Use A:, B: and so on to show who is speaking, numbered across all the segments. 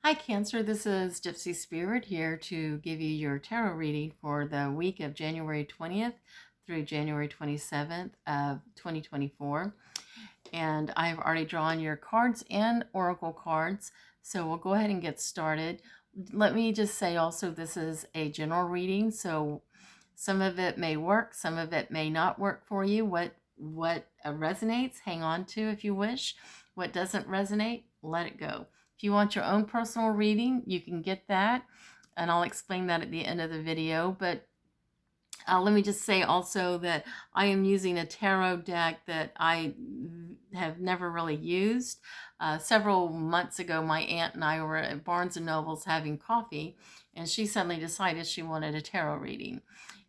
A: Hi, Cancer. This is Gypsy Spirit here to give you your tarot reading for the week of January 20th through January 27th of 2024. And I've already drawn your cards and oracle cards, so we'll go ahead and get started. Let me just say also, this is a general reading, so some of it may work, some of it may not work for you. What resonates, hang on to if you wish. What doesn't resonate, let it go. If you want your own personal reading, you can get that, and I'll explain that at the end of the video. But let me just say also that I am using a tarot deck that I have never really used. Several months ago, my aunt and I were at Barnes & Noble's having coffee, and she suddenly decided she wanted a tarot reading.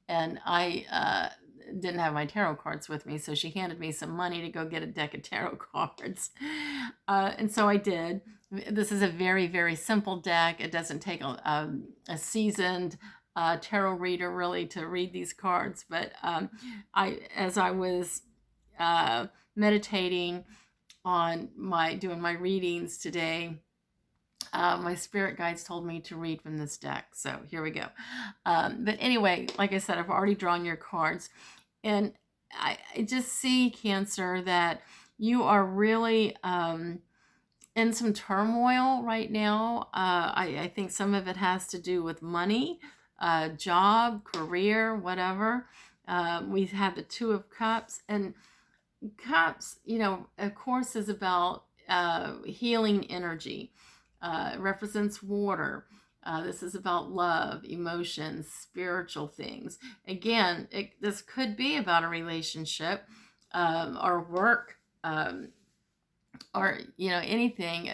A: And I didn't have my tarot cards with me, so she handed me some money to go get a deck of tarot cards. And so I did. This is a very, very simple deck. It doesn't take a seasoned tarot reader really to read these cards, but as I was meditating on doing my readings today, my spirit guides told me to read from this deck. So here we go. But anyway, like I said, I've already drawn your cards. And I just see, Cancer, that you are really in some turmoil right now. I think some of it has to do with money, job, career, whatever. We have the Two of Cups. And Cups, of course, is about healing energy. It represents water. This is about love, emotions, spiritual things. Again, this could be about a relationship or work or, anything.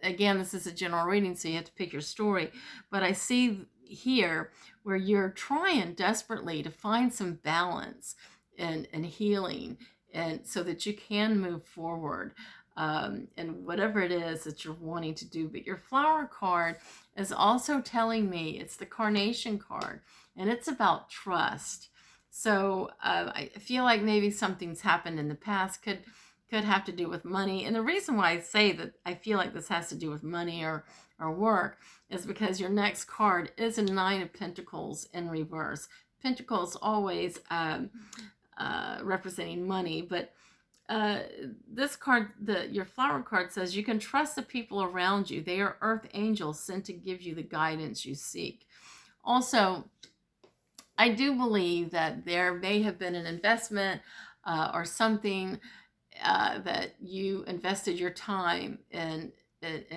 A: Again, this is a general reading, so you have to pick your story. But I see here where you're trying desperately to find some balance and healing, and so that you can move forward. And whatever it is that you're wanting to do. But your flower card is also telling me, it's the Carnation card, and it's about trust. So I feel like maybe something's happened in the past, could have to do with money. And the reason why I say that I feel like this has to do with money or work is because your next card is a Nine of Pentacles in reverse. Pentacles always representing money, but this card, your flower card, says you can trust the people around you. They are earth angels sent to give you the guidance you seek. Also, I do believe that there may have been an investment or something that you invested your time and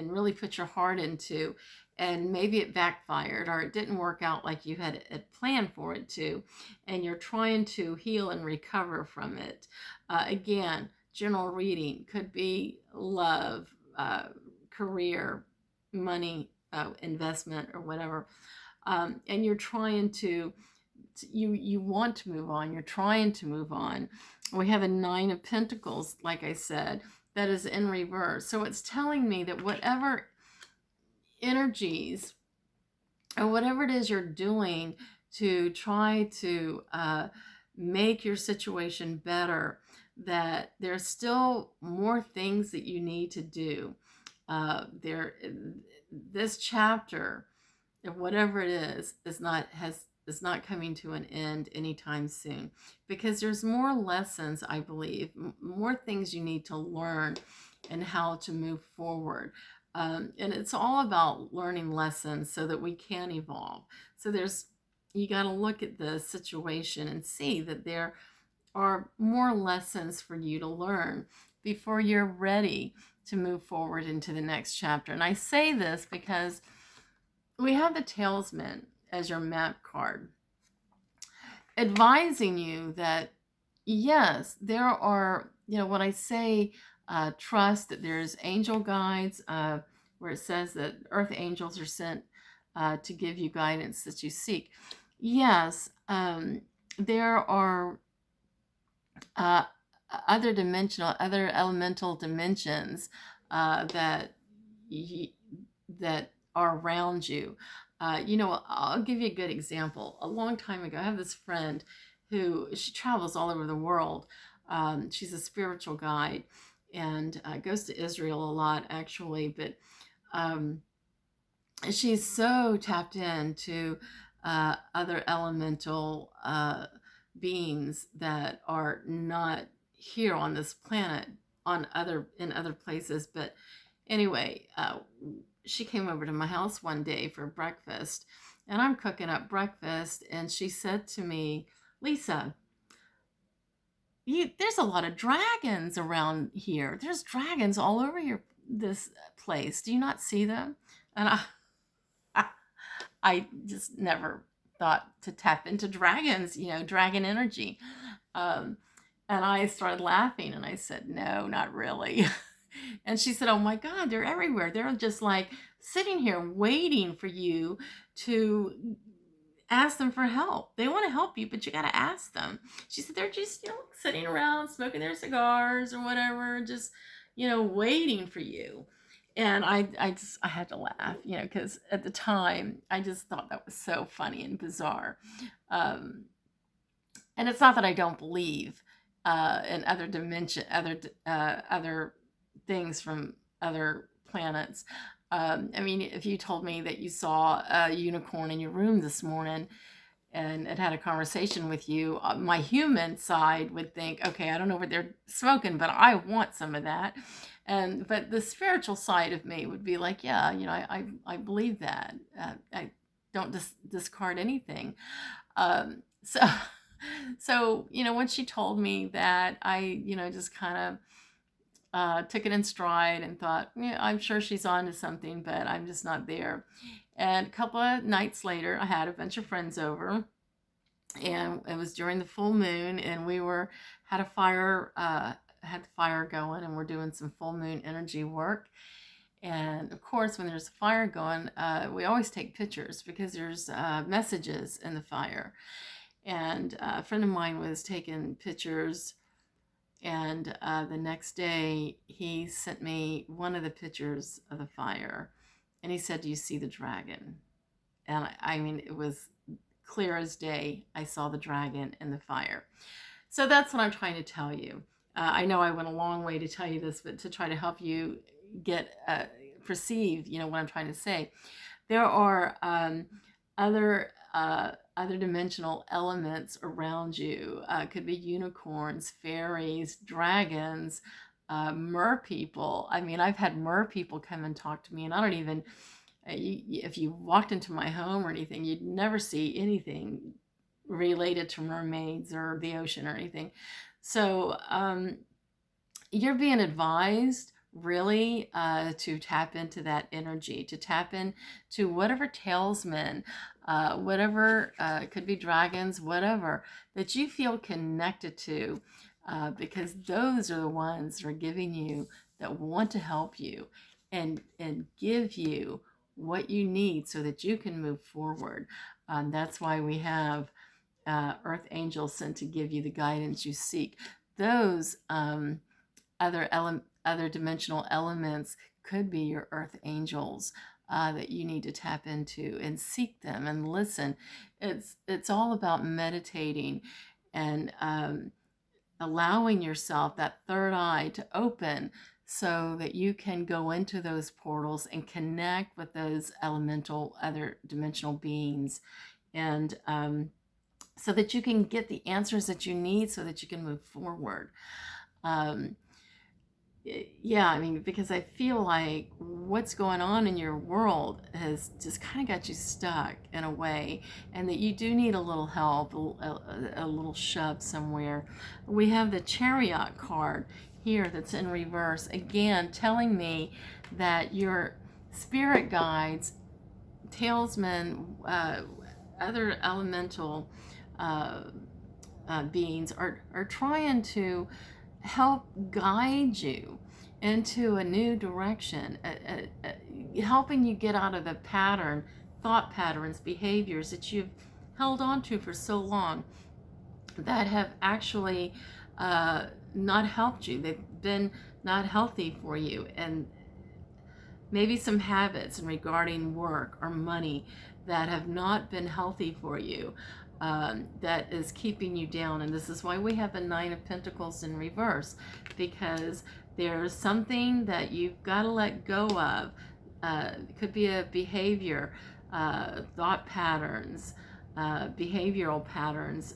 A: really put your heart into, and maybe it backfired or it didn't work out like you had planned for it to, and you're trying to heal and recover from it. Again, general reading could be love, career, money, investment, or whatever. And you're trying to, you want to move on. You're trying to move on. We have a Nine of Pentacles, like I said, that is in reverse. So it's telling me that whatever energies or whatever it is you're doing to try to make your situation better, that there's still more things that you need to do. This chapter, whatever it is not coming to an end anytime soon, because there's more lessons, I believe, more things you need to learn and how to move forward. And it's all about learning lessons so that we can evolve. So you got to look at the situation and see that there are more lessons for you to learn before you're ready to move forward into the next chapter. And I say this because we have the Talisman as your map card, advising you that, yes, there are, when I say trust, that there's angel guides, where it says that earth angels are sent to give you guidance that you seek. Yes, there are other elemental dimensions that are around you. I'll give you a good example. A long time ago, I have this friend she travels all over the world. She's a spiritual guide and goes to Israel a lot, actually. But she's so tapped into other elemental beings that are not here on this planet, in other places. But anyway, she came over to my house one day for breakfast, and I'm cooking up breakfast, and she said to me, Lisa, there's a lot of dragons around here. There's dragons all over this place. Do you not see them? And I just never thought to tap into dragons, dragon energy. Um, and I started laughing and I said, no, not really. And she said, oh my God, they're everywhere. They're just like sitting here waiting for you to ask them for help. They want to help you, but you got to ask them. She said, they're just, sitting around smoking their cigars or whatever, just, waiting for you. And I had to laugh, because at the time I just thought that was so funny and bizarre. Um, and it's not that I don't believe in other dimension, other things from other planets. I mean, if you told me that you saw a unicorn in your room this morning and it had a conversation with you, my human side would think, okay, I don't know what they're smoking, but I want some of that. But the spiritual side of me would be like, yeah, I believe that. I don't discard anything. So, when she told me that, I, just kind of took it in stride and thought, yeah, I'm sure she's on to something, but I'm just not there. And a couple of nights later, I had a bunch of friends over, and it was during the full moon, and had a fire, had the fire going, and we're doing some full moon energy work. And of course, when there's a fire going, we always take pictures because there's messages in the fire. And a friend of mine was taking pictures, and the next day he sent me one of the pictures of the fire, and he said, do you see the dragon? And I mean, it was clear as day. I saw the dragon in the fire. So that's what I'm trying to tell you. I know I went a long way to tell you this, but to try to help you get perceived, what I'm trying to say. There are other dimensional elements around you. Could be unicorns, fairies, dragons, mer people. I mean, I've had mer people come and talk to me, and I don't even, if you walked into my home or anything, you'd never see anything related to mermaids or the ocean or anything. So you're being advised really to tap into that energy, to tap into whatever talisman, whatever, could be dragons, whatever, that you feel connected to, because those are the ones that are giving you, that want to help you and give you what you need so that you can move forward. That's why we have earth angels sent to give you the guidance you seek. Those other dimensional elements could be your earth angels that you need to tap into and seek them and listen. It's all about meditating and allowing yourself that third eye to open so that you can go into those portals and connect with those elemental other dimensional beings, and so that you can get the answers that you need so that you can move forward. Yeah, I mean, because I feel like what's going on in your world has just kind of got you stuck in a way, and that you do need a little help, a little shove somewhere. We have the Chariot card here that's in reverse, again, telling me that your spirit guides, talisman, other elemental beings are trying to help guide you into a new direction, helping you get out of the thought patterns, behaviors that you've held on to for so long that have actually not helped you. They've been not healthy for you, and maybe some habits regarding work or money that have not been healthy for you, that is keeping you down. And this is why we have the Nine of Pentacles in reverse, because there's something that you've got to let go of, It could be a behavior, thought patterns, behavioral patterns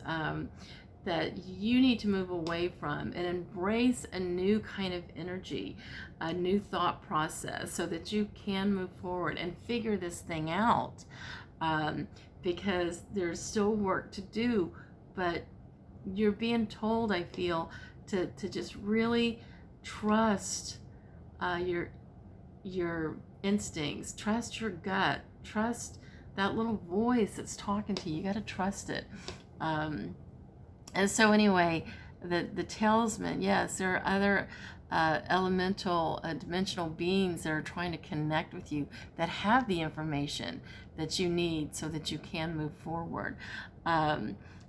A: that you need to move away from and embrace a new kind of energy, a new thought process, so that you can move forward and figure this thing out. Um, because there's still work to do, but you're being told, I feel, to just really trust your instincts, trust your gut, trust that little voice that's talking to you. You got to trust it. And so anyway, the talisman, yes, there are other elemental, dimensional beings that are trying to connect with you, that have the information that you need so that you can move forward.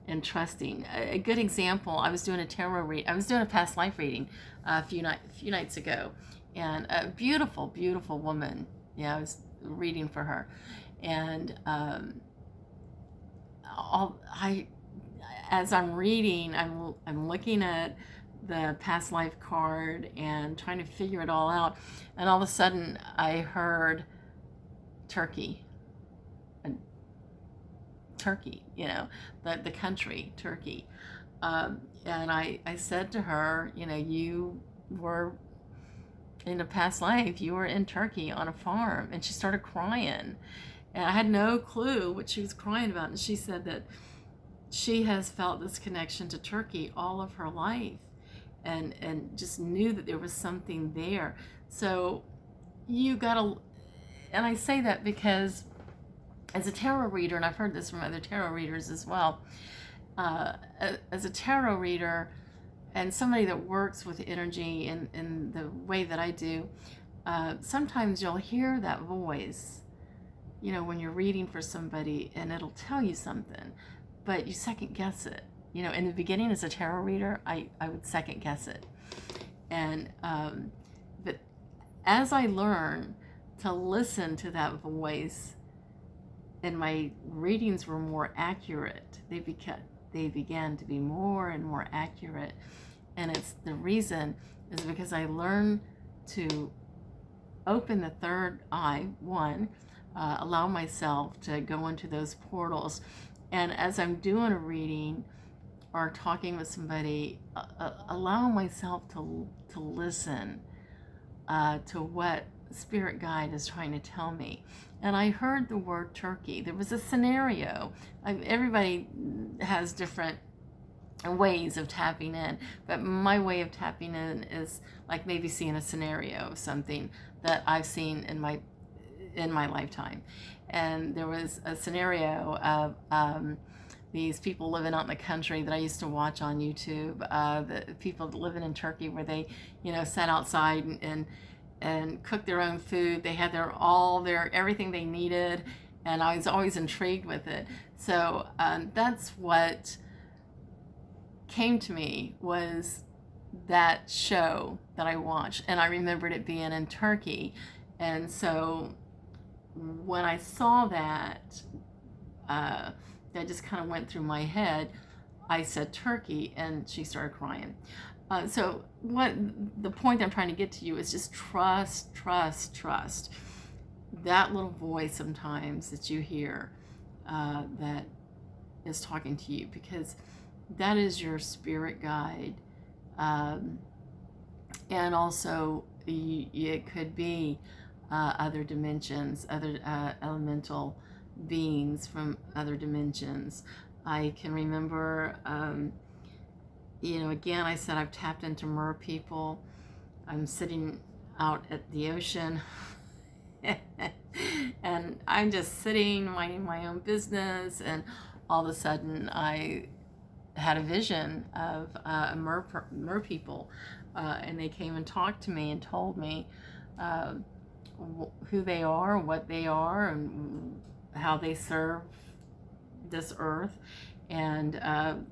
A: And trusting. A good example, I was doing a past life reading a few nights ago, and a beautiful, beautiful woman. Yeah, I was reading for her, and as I'm reading, I'm looking at the past life card and trying to figure it all out, and all of a sudden I heard Turkey. Turkey, the country, Turkey. And I said to her, you were in a past life, you were in Turkey on a farm. And she started crying. And I had no clue what she was crying about. And she said that she has felt this connection to Turkey all of her life, and just knew that there was something there. So you gotta, and I say that because as a tarot reader, and I've heard this from other tarot readers as well, as a tarot reader and somebody that works with energy in the way that I do, sometimes you'll hear that voice, when you're reading for somebody, and it'll tell you something, but you second guess it. In the beginning as a tarot reader, I would second guess it. And but as I learn to listen to that voice, and my readings were more accurate. They began to be more and more accurate. And the reason is because I learned to open the third eye, allow myself to go into those portals. And as I'm doing a reading or talking with somebody, allow myself to listen to what spirit guide is trying to tell me. And I heard the word Turkey. There was a scenario. Everybody has different ways of tapping in, but my way of tapping in is like maybe seeing a scenario of something that I've seen in my lifetime. And there was a scenario of these people living out in the country that I used to watch on YouTube. The people living in Turkey, where they, sat outside and cooked their own food. They had everything they needed, and I was always intrigued with it. So that's what came to me, was that show that I watched, and I remembered it being in Turkey. And so when I saw that, that just kind of went through my head. I said Turkey, and she started crying. So what the point I'm trying to get to you is just trust that little voice sometimes that you hear, that is talking to you, because that is your spirit guide. And also it could be other dimensions, other elemental beings from other dimensions. I can remember, again, I said I've tapped into mer people. I'm sitting out at the ocean and I'm just sitting, minding my own business, and all of a sudden I had a vision of mer people, and they came and talked to me and told me who they are, what they are, and how they serve this earth, and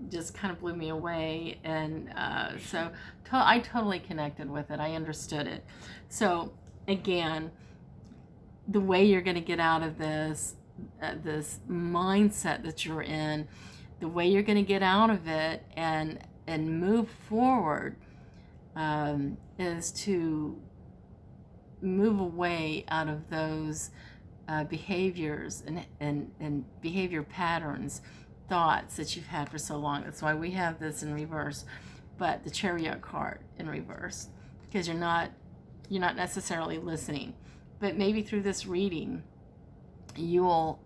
A: just kind of blew me away. And so I totally connected with it. I understood it. So again, the way you're going to get out of this mindset that you're in, the way you're going to get out of it and move forward, is to move away out of those behaviors and behavior patterns, thoughts that you've had for so long. That's why we have this in reverse, but the Chariot card in reverse, because you're not necessarily listening. But maybe through this reading, you will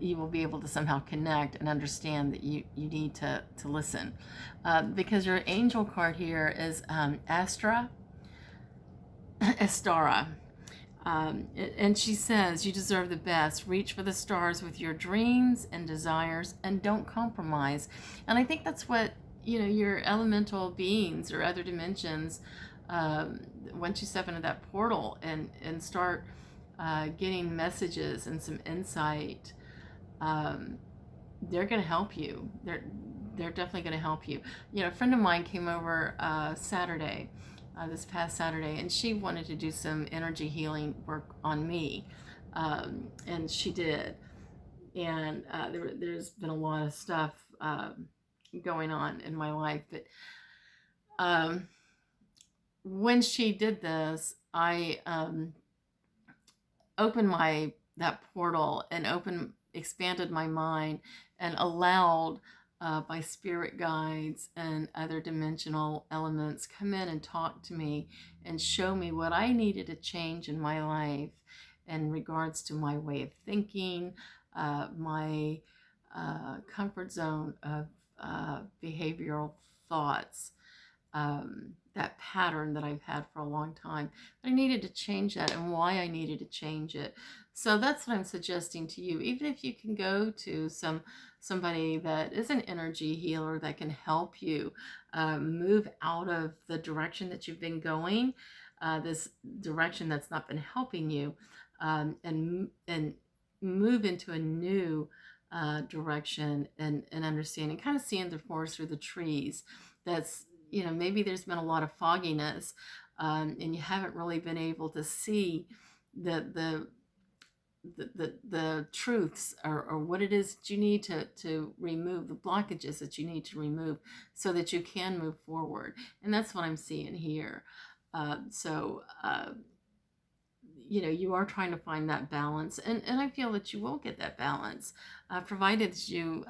A: you will be able to somehow connect and understand that you need to listen, because your angel card here is Astra Estara. And she says, you deserve the best. Reach for the stars with your dreams and desires and don't compromise. And I think that's what, your elemental beings or other dimensions, once you step into that portal and start getting messages and some insight, they're going to help you. They're definitely going to help you. A friend of mine came over Saturday, this past Saturday, and she wanted to do some energy healing work on me, and she did. And there's been a lot of stuff going on in my life, but when she did this, I opened that portal and expanded my mind and allowed my spirit guides and other dimensional elements come in and talk to me and show me what I needed to change in my life in regards to my way of thinking, my comfort zone of behavioral thoughts, that pattern that I've had for a long time. I needed to change that and why I needed to change it. So that's what I'm suggesting to you. Even if you can go to somebody that is an energy healer that can help you move out of the direction that you've been going, this direction that's not been helping you, and move into a new direction and understanding, kind of seeing the forest through the trees. That's, maybe there's been a lot of fogginess, and you haven't really been able to see the truths, or what it is that you need to remove, the blockages that you need to remove so that you can move forward. And that's what I'm seeing here. You are trying to find that balance, and I feel that you will get that balance, provided that you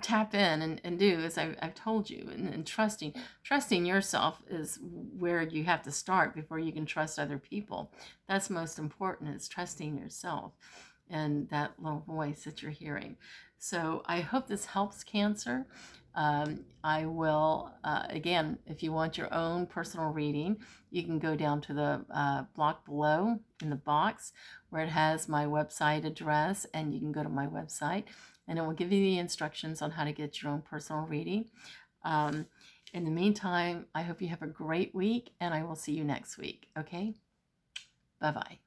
A: tap in and do as I've told you, and trusting yourself is where you have to start before you can trust other people. That's most important, is trusting yourself and that little voice that you're hearing. So I hope this helps, Cancer. I will, again, if you want your own personal reading, you can go down to the block below in the box where it has my website address, and you can go to my website and it will give you the instructions on how to get your own personal reading. In the meantime, I hope you have a great week, and I will see you next week. Okay? Bye-bye.